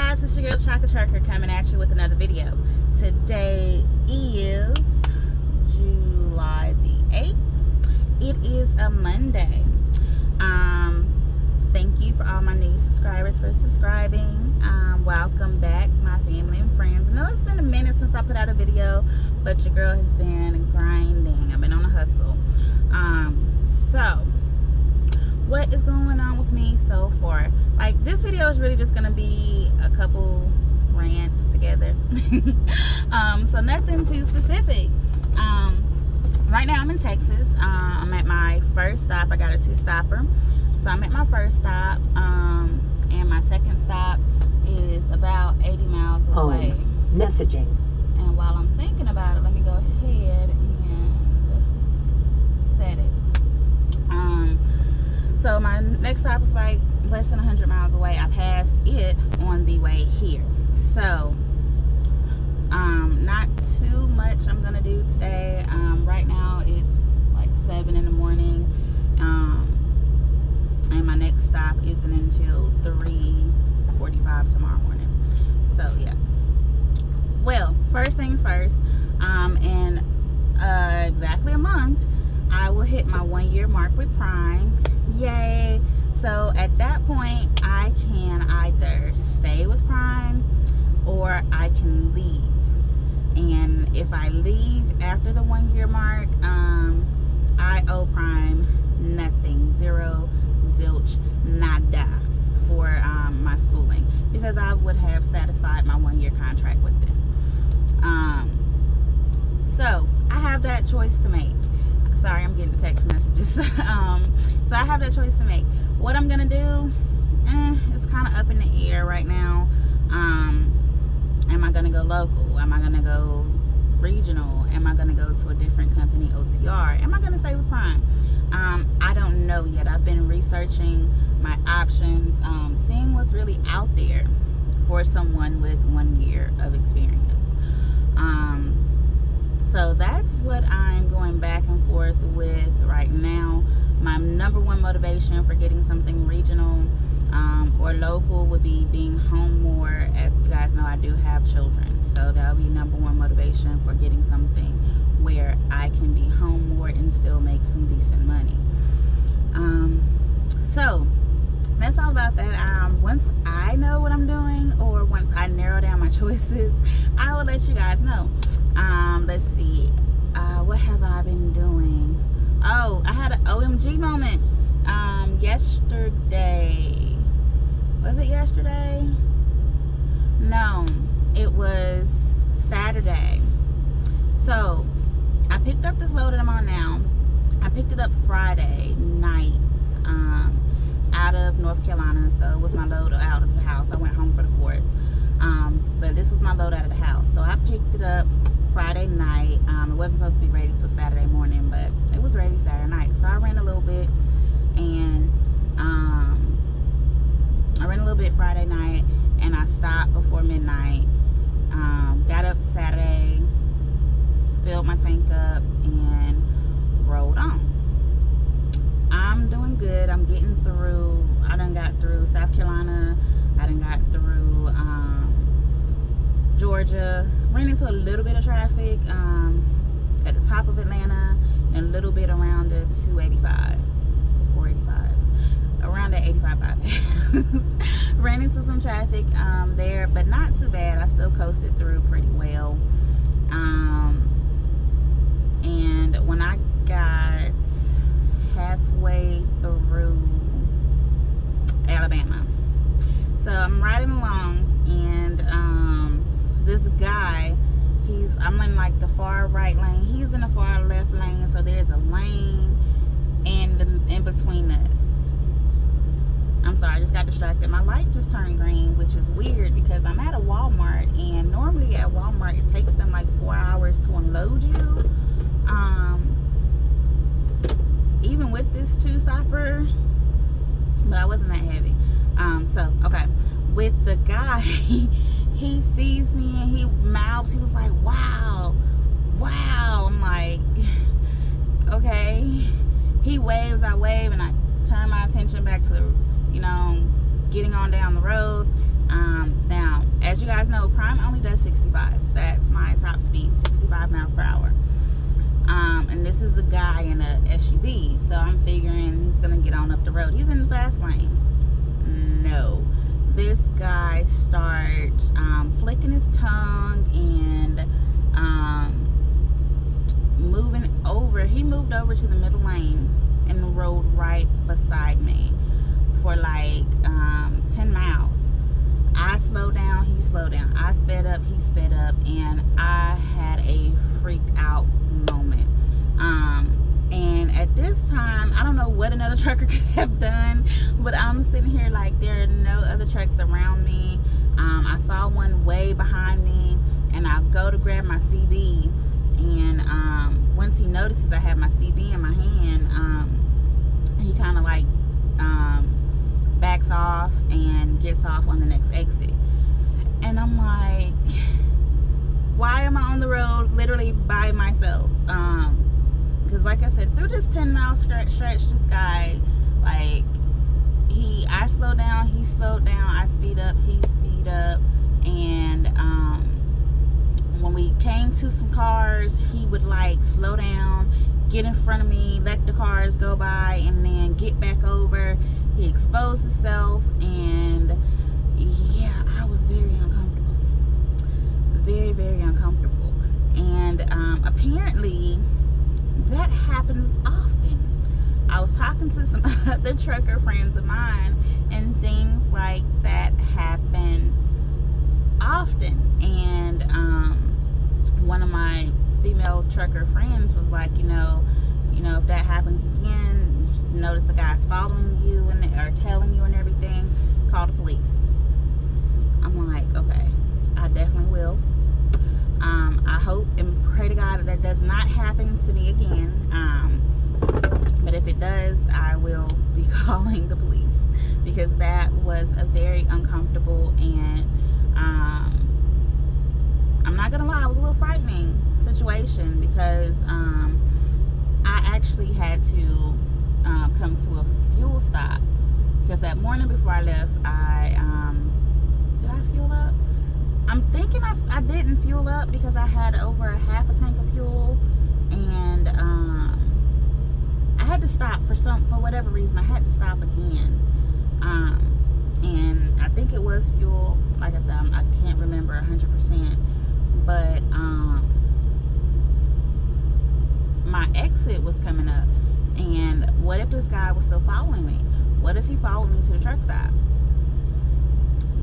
guys, it's your girl Chocolate Trucker coming at you with another video. Today is July the 8th. It is a Monday. Thank you for all my new subscribers for subscribing. Welcome back, my family and friends. I know it's been a minute since I put out a video, but your girl has been grinding. I've been on a hustle. So what is going on with me so far? Like, this video is really just gonna be a couple rants together. So nothing too specific. Right now I'm in Texas. I'm at my first stop. I got a 2-stopper. So I'm at my first stop, and my second stop is about 80 miles away. Messaging. And while I'm thinking about it, let me go ahead and set it. So my next stop is like less than 100 miles away. I passed it on the way here. So not too much I'm gonna do today. Right now it's like 7 in the morning, and my next stop isn't until 3:45 tomorrow morning. So yeah. Well, first things first, in exactly a month I will hit my 1-year mark with Prime. Yay! So at that point I can either stay with Prime or I can leave. And if I leave after the 1-year mark, I owe Prime nothing, zero, zilch, nada for my schooling, because I would have satisfied my 1-year contract with them. So I have that choice to make. Sorry, I'm getting text messages. So I have that choice to make. What I'm gonna do, it's kind of up in the air right now. Am I gonna go local? Am I gonna go regional? Am I gonna go to a different company, OTR? Am I gonna stay with Prime? I don't know yet. I've been researching my options, seeing what's really out there for someone with 1 year of experience. So that's what I'm going back and forth with right now. My number one motivation for getting something regional or local would be being home more. As you guys know, I do have children, so that'll be number one motivation for getting something where I can be home more and still make some decent money. So that's all about that. Once I know what I'm doing, or once I narrow down my choices, I will let you guys know. Let's see, what have I been doing? Oh, I had an OMG moment yesterday. Was it yesterday? No, it was Saturday. So I picked up this load that I'm on now. I picked it up Friday night out of North Carolina. So it was my load out of the house. I went home for the 4th, but this was my load out of the house. So I picked it up Friday night. It wasn't supposed to be ready till Saturday morning, but it was ready Saturday night. So I ran a little bit, and I ran a little bit Friday night, and I stopped before midnight. Got up Saturday, filled my tank up, and rolled on. I'm doing good. I'm getting through. I done got through South Carolina. I done got through Georgia. Ran into a little bit of traffic at the top of Atlanta, and a little bit around the 285, 485, around the 85 bypass. Ran into some traffic there, but not too bad. I still coasted through pretty well. And when I got halfway through Alabama, so I'm riding along, and this guy, I'm in like the far right lane, he's in the far left lane, so there's a lane in between us. I'm sorry, I just got distracted. My light just turned green, which is weird because I'm at a Walmart, and normally at Walmart it takes them like 4 hours to unload you, even with this 2-stopper, but I wasn't that heavy. So okay, with the guy, he sees me and he mouths, he was like, wow. I'm like, okay. He waves, I wave, and I turn my attention back to, getting on down the road. Now, as you guys know, Prime only does 65. That's my top speed, 65 miles per hour. And this is a guy in a SUV, so I'm figuring he's gonna get on up the road. He's in the fast lane. No, this guy starts flicking his tongue and moving over. He moved over to the middle lane in the road right beside me for like 10 miles. I slowed down, he slowed down. I sped up, he sped up, and I had a freaked out moment. And at this time, I don't know what another trucker could have done, but I'm sitting here like there are no other trucks around me. I saw one way behind me, and I go to grab my CB, and once he notices I have my CB in my hand, he kind of like backs off and gets off on the next exit. And I'm like, why am I on the road literally by myself? Because like I said, through this 10-mile stretch, this guy, like, I slowed down, he slowed down, I speed up, he speed up, and when we came to some cars, he would like slow down, get in front of me, let the cars go by, and then get back over. He exposed himself, and yeah, I was very uncomfortable. Very, very uncomfortable. And apparently that happens often. I was talking to some other trucker friends of mine, and things like that happen often. And one of my female trucker friends was like, you know, if that happens again, you notice the guy's following you and or telling you and everything, call the police. I'm like, okay, I definitely will. I hope and pray to God that does not happen to me again. But if it does, I will be calling the police, because that was a very uncomfortable and I'm not gonna lie, it was a little frightening situation, because I actually had to come to a fuel stop, because that morning before I left, did I fuel up? I'm thinking I didn't fuel up, because I had over half a tank of fuel, and I had to stop for whatever reason. I had to stop again, and I think it was fuel. Like I said, I can't remember 100%, but my exit was coming up, and what if this guy was still following me? What if he followed me to the truck stop?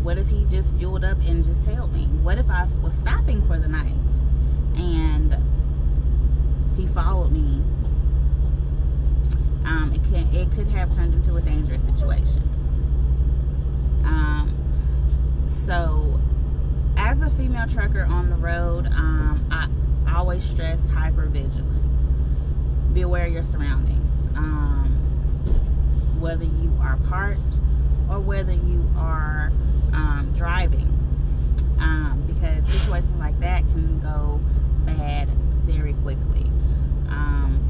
What if he just fueled up and just tailed me? What if I was stopping for the night and he followed me? It could have turned into a dangerous situation. So as a female trucker on the road, I always stress hypervigilance. Be aware of your surroundings. Whether you are parked or whether you are driving, because situations like that can go bad very quickly.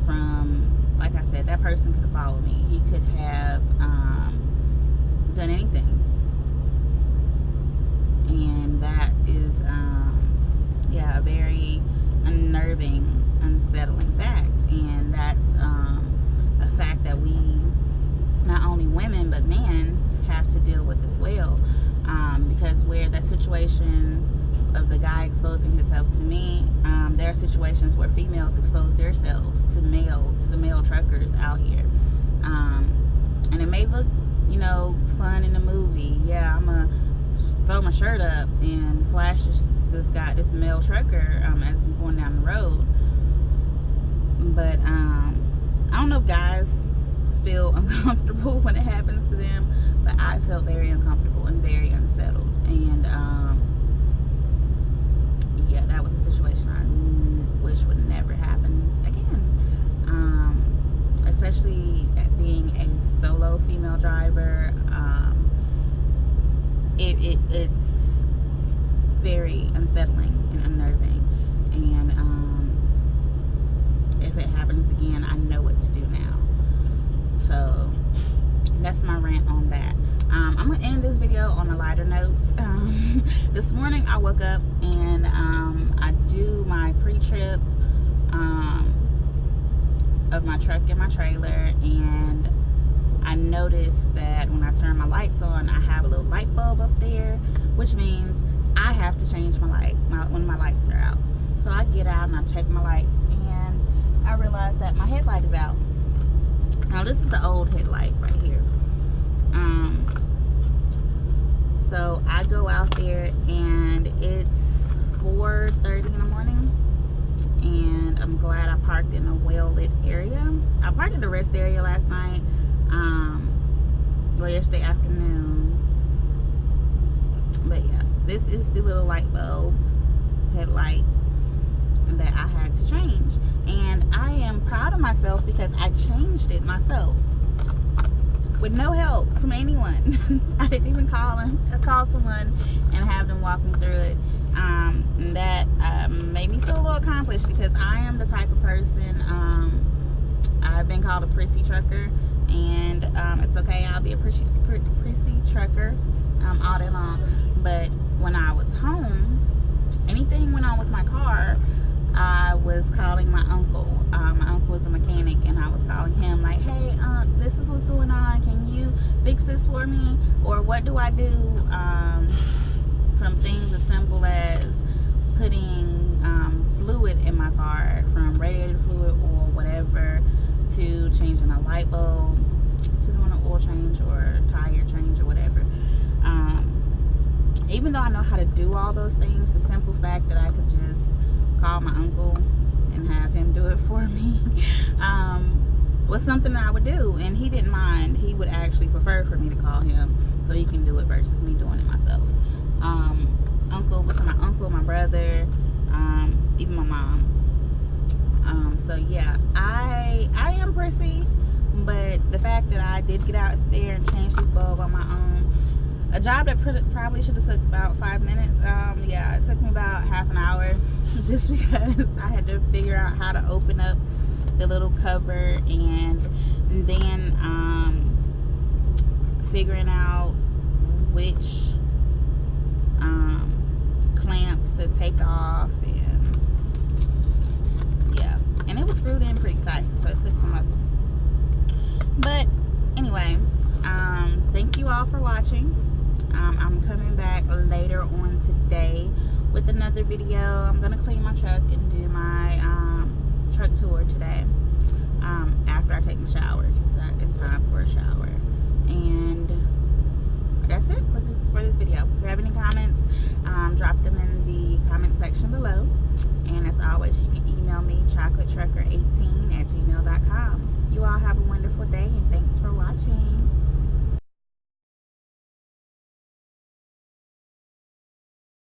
From, like I said, that person could have followed me. He could have done anything, and that is a very unnerving, unsettling fact. And that's a fact that we, not only women but men, have to deal with as well, because where that situation of the guy exposing himself to me, there are situations where females expose themselves to the male truckers out here, and it may look, fun in the movie. Yeah, I'm gonna throw my shirt up and flash this male trucker as I'm going down the road, but I don't know if guys feel uncomfortable when it happens to them, but I felt very uncomfortable and very unsettled. And yeah, that was a situation I wish would never happen again, especially at being a solo female driver. It's very unsettling and unnerving, and if it happens again, I know what to do now. So that's my rant on that. I'm gonna end this video on a lighter note. This morning I woke up and I do my pre-trip of my truck and my trailer, and I noticed that when I turn my lights on, I have a little light bulb up there, which means I have to change my light when my lights are out. So I get out and I check my lights, and I realize that my headlight is out. Now this is the old headlight right here. So I go out there and it's 4:30 in the morning, and I'm glad I parked in a well-lit area. I parked in the rest area last night, well, yesterday afternoon. But yeah, this is the little light bulb headlight that I had to change, and I am proud of myself because I changed it myself with no help from anyone. I didn't even call someone and have them walk me through it. And that made me feel a little accomplished, because I am the type of person, I've been called a prissy trucker, and it's okay, I'll be a prissy trucker all day long. But when I was home, anything went on with my car, I was calling my uncle. My uncle was a mechanic, and I was calling him like, hey, this is what's going on. Can you fix this for me? Or what do I do? From things as simple as putting fluid in my car, from radiator fluid or whatever, to changing a light bulb, to doing an oil change or tire change or whatever. Even though I know how to do all those things, the simple fact that I could just call my uncle and have him do it for me was something that I would do, and he didn't mind. He would actually prefer for me to call him so he can do it versus me doing it myself. My uncle, my brother, even my mom. So yeah, I am prissy, but the fact that I did get out there and change this bulb on my own, a job that probably should have took about 5 minutes, yeah, it took me about half an hour, just because I had to figure out how to open up the little cover, and then figuring out which clamps to take off, and yeah, and it was screwed in pretty tight, so it took some muscle. But anyway, thank you all for watching. I'm coming back later on today with another video. I'm gonna clean my truck and do my truck tour today, after I take my shower. It's time for a shower, and that's it for this video. If you have any comments, drop them in the comment section below, and as always, you can email